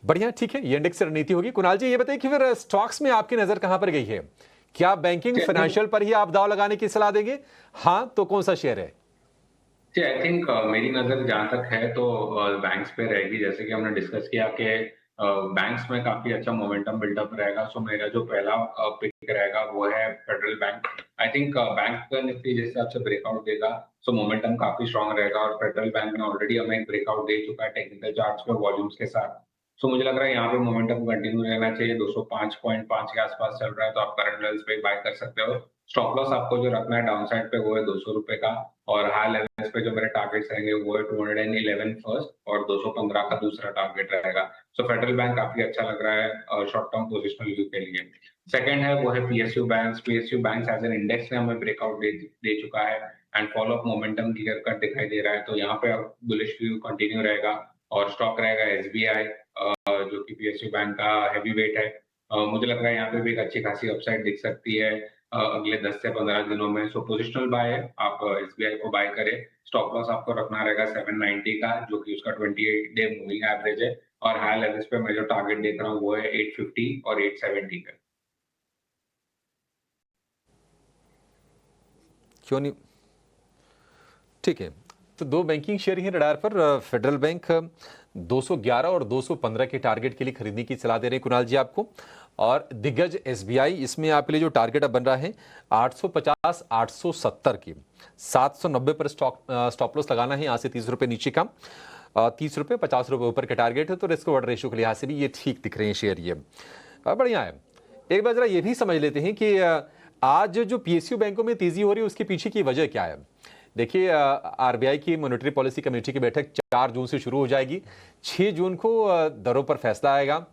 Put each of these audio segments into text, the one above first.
बढ़िया, ठीक है, ये इंडेक्स रणनीति होगी। कुणाल जी, ये बताइए कि फिर स्टॉक्स में आपकी नजर कहां पर गई है? क्या बैंकिंग फाइनेंशियल पर ही आप दाव लगाने की सलाह देंगे? हाँ तो कौन सा शेयर है? जी, आई थिंक मेरी नज़र जहाँ तक है तो बैंक्स पे रहेगी। जैसे कि हमने डिस्कस किया कि बैंक्स में काफ़ी अच्छा मोमेंटम बिल्डअप रहेगा। सो मेरा जो पहला पिक रहेगा वो है federal bank. I think bank का निफ्टी जिस हिसाब से ब्रेकआउट देगा, सो मोमेंटम काफ़ी स्ट्रॉन्ग रहेगा और फेडरल बैंक ने ऑलरेडी हमें एक ब्रेकआउट दे चुका है टेक्निकल चार्ट्स पे वॉल्यूम्स के साथ। सो मुझे लग रहा है यहाँ पे मोमेंटम कंटिन्यू रहना चाहिए। 205.5 के आसपास चल रहा है, तो आप करंट लेवल्स पे बाय कर सकते हो। स्टॉप लॉस आपको जो रखना है डाउन साइड पे वो है ₹200 का, और हाई लेवल्स पे जो मेरे टारगेट्स रहेंगे वो है 211 फर्स्ट और 215 का दूसरा टारगेट रहेगा। सो फेडरल बैंक काफी अच्छा लग रहा है शॉर्ट टर्म पोजिशनल व्यू के लिए। सेकंड है वो है PSU banks. PSU banks as an index ने हमें ब्रेकआउट दे चुका है and follow up momentum clear cut दिखाई दे रहा है, तो यहाँ पे बुलिश व्यू कंटिन्यू रहेगा। और स्टॉक रहेगा एसबीआई, जो कि पीएसयू बैंक का हैवी वेट है। मुझे लग रहा है यहाँ पे भी एक अच्छी खासी अपसाइड दिख सकती है अगले 10 से 15 दिनों में। सो पोजिशनल बाय है, आप एसबीआई को बाय करें। स्टॉप लॉस आपको रखना रहेगा 790 का, जो कि उसका 28 डे मूविंग एवरेज है। और हाई लेवल्स पे मैं जो टारगेट देख रहा हूँ वो है 850 और 870 का। क्यों नहीं? ठीक है, तो दो बैंकिंग शेयर ही रडार पर। फेडरल बैंक 211 और 215 के टारगेट के लिए खरीदने की सलाह दे रहे हैं कुणाल जी आपको। और दिग्गज एसबीआई, इसमें आपके लिए जो टारगेट अब बन रहा है 850 870 की, 790 पर स्टॉप लॉस लगाना है यहाँ से 30 रुपए नीचे का। 30 रुपए 50 रुपए ऊपर का टारगेट है, तो रिस्क रिवॉर्ड रेशियो के लिहाज से भी ये ठीक दिख रहे हैं शेयर। ये बढ़िया है। एक बार जरा ये भी समझ लेते हैं कि आज जो पीएसयू बैंकों में तेजी हो रही है उसके पीछे की वजह क्या है। देखिए, आरबीआई की मॉनेटरी पॉलिसी कमेटी की बैठक 4 जून से शुरू हो जाएगी। 6 जून को दरों पर फैसला आएगा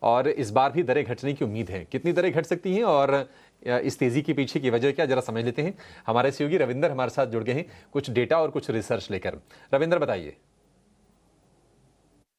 और इस बार भी दरें घटने की उम्मीद है। कितनी दरें घट सकती हैं और इस तेजी के पीछे की वजह क्या, जरा समझ लेते हैं। हमारे सहयोगी रविंदर हमारे साथ जुड़ गए हैं कुछ डेटा और कुछ रिसर्च लेकर। रविंदर, बताइए।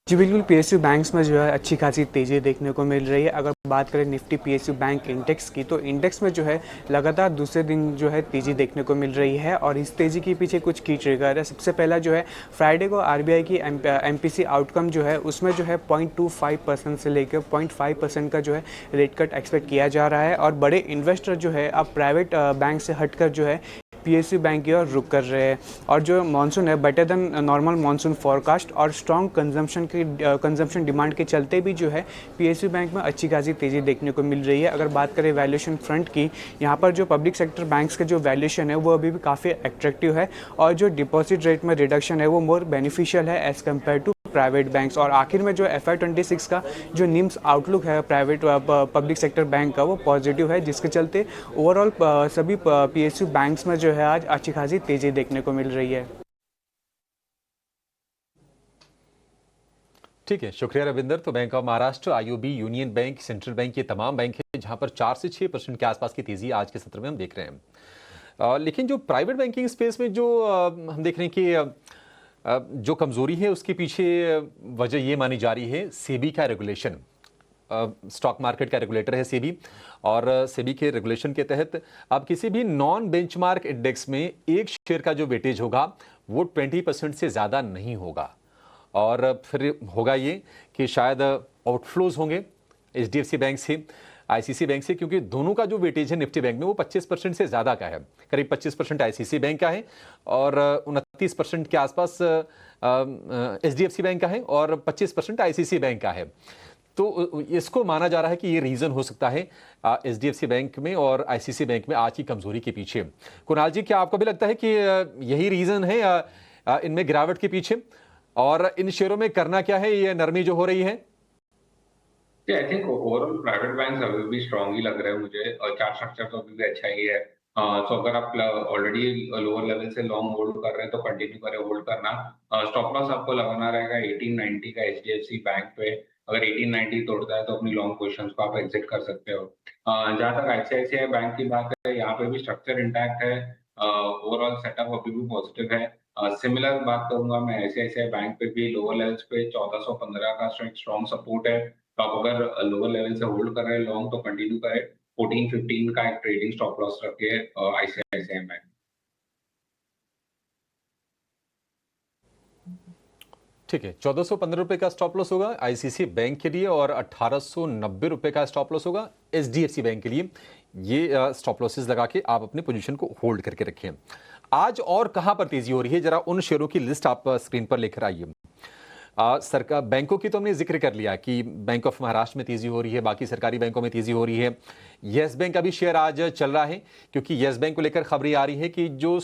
जी बिल्कुल, पीएसयू बैंक्स में जो है अच्छी खासी तेज़ी देखने को मिल रही है। अगर बात करें निफ्टी पीएसयू बैंक इंडेक्स की, तो इंडेक्स में जो है लगातार दूसरे दिन जो है तेज़ी देखने को मिल रही है और इस तेज़ी के पीछे कुछ की ट्रिगर है। सबसे पहला जो है फ्राइडे को आरबीआई की एमपीसी आउटकम जो है उसमें जो है 0.25% से लेकर 0.5% का जो है रेट कट एक्सपेक्ट किया जा रहा है और बड़े इन्वेस्टर जो है अब प्राइवेट बैंक से हटकर जो है पीएसयू बैंक की ओर रुख कर रहे हैं। और जो मानसून है better than normal monsoon forecast और स्ट्रॉन्ग कंजम्पशन डिमांड के चलते भी जो है पीएसयू बैंक में अच्छी खासी तेज़ी देखने को मिल रही है। अगर बात करें वैल्यूएशन फ्रंट की, यहाँ पर जो पब्लिक सेक्टर बैंक्स के जो वैल्यूएशन है वो अभी भी काफ़ी अट्रैक्टिव है और जो डिपॉजिट रेट में रिडक्शन है वो मोर बेनिफिशियल है as compared to private banks. और आखिर में जो FY26 का जो निम्स आउटलुक है प्राइवेट पब्लिक सेक्टर बैंक का वो पॉजिटिव है, जिसके चलते ओवरऑल सभी पीएसयू बैंक्स में जो है आज अच्छी खासी तेज़ी देखने को मिल रही है। ठीक है, शुक्रिया रविंदर। तो bank of Maharashtra, IOB, union bank, central bank, ये तमाम बैंक है जहां पर 4 से 6% के आसपास की तेजी आज के सत्र में हम देख रहे हैं। लेकिन जो प्राइवेट बैंकिंग स्पेस में जो हम देख रहे हैं कि जो कमजोरी है उसके पीछे वजह ये मानी जा रही है सेबी का रेगुलेशन। स्टॉक मार्केट का रेगुलेटर है सेबी, और सेबी के रेगुलेशन के तहत अब किसी भी नॉन बेंचमार्क इंडेक्स में एक शेयर का जो वेटेज होगा वो 20% से ज़्यादा नहीं होगा। और फिर होगा ये कि शायद आउटफ्लोज होंगे एचडीएफसी बैंक से, आईसीसी बैंक से, क्योंकि दोनों का जो वेटेज है निफ्टी बैंक में वो 25% से ज़्यादा का है। करीब 25% आईसीसी बैंक का है और 29% के आसपास एचडीएफसी बैंक का है और 25% आईसीसी बैंक का है। तो इसको माना जा रहा है कि ये रीज़न हो सकता है एचडीएफसी बैंक में और आईसीसी बैंक में आज की कमजोरी के पीछे। कुणाल जी, क्या आपको भी लगता है कि यही रीज़न है इनमें गिरावट के पीछे, और इन शेयरों में करना क्या है, ये नरमी जो हो रही है? I think overall private bank अभी भी स्ट्रांग ही लग रहे हैं मुझे, और चार्ट स्ट्रक्चर तो अभी भी अच्छा ही है। सो अगर आप ऑलरेडी लोअर लेवल से लॉन्ग होल्ड कर रहे हैं तो कंटिन्यू करें होल्ड करना। स्टॉप लॉस आपको लगाना रहेगा 1890 का एचडीएफसी बैंक पे। अगर 1890 तोड़ता है तो अपनी लॉन्ग पोजिशन को आप एग्जिट कर सकते हो। जहां तक आईसीआईसीआई बैंक की बात है, यहाँ पे भी स्ट्रक्चर इंटैक्ट है। ओवरऑल सेटअप अभी भी पॉजिटिव है। सिमिलर बात करूंगा मैं आईसीआईसीआई बैंक पे भी, लोअर लेवल्स पे 1415 का स्ट्रॉन्ग सपोर्ट है। तो आप अगर लोअर लेवल से होल्ड कर रहे हैं लॉन्ग तो कंटिन्यू करें। 14-15 का एक ट्रेडिंग स्टॉप लॉस रखिए आईसीआईसीआई में। ठीक है, 1415 रुपए का स्टॉप लॉस होगा आईसीसी बैंक के लिए और 1890 रुपए का स्टॉप लॉस होगा एचडीएफसी बैंक के लिए। ये स्टॉप लॉसेस लगा के आप अपने पोजीशन को होल्ड करके रखें। आज और कहां पर तेजी हो रही है, जरा उन शेयरों की लिस्ट आप स्क्रीन पर लेकर आइए। सरकार बैंकों की तो हमने जिक्र कर लिया कि बैंक ऑफ महाराष्ट्र में तेजी हो रही है, बाकी सरकारी बैंकों में तेजी हो रही है। येस बैंक का भी शेयर आज चल रहा है क्योंकि येस बैंक को लेकर खबरें आ रही है कि जो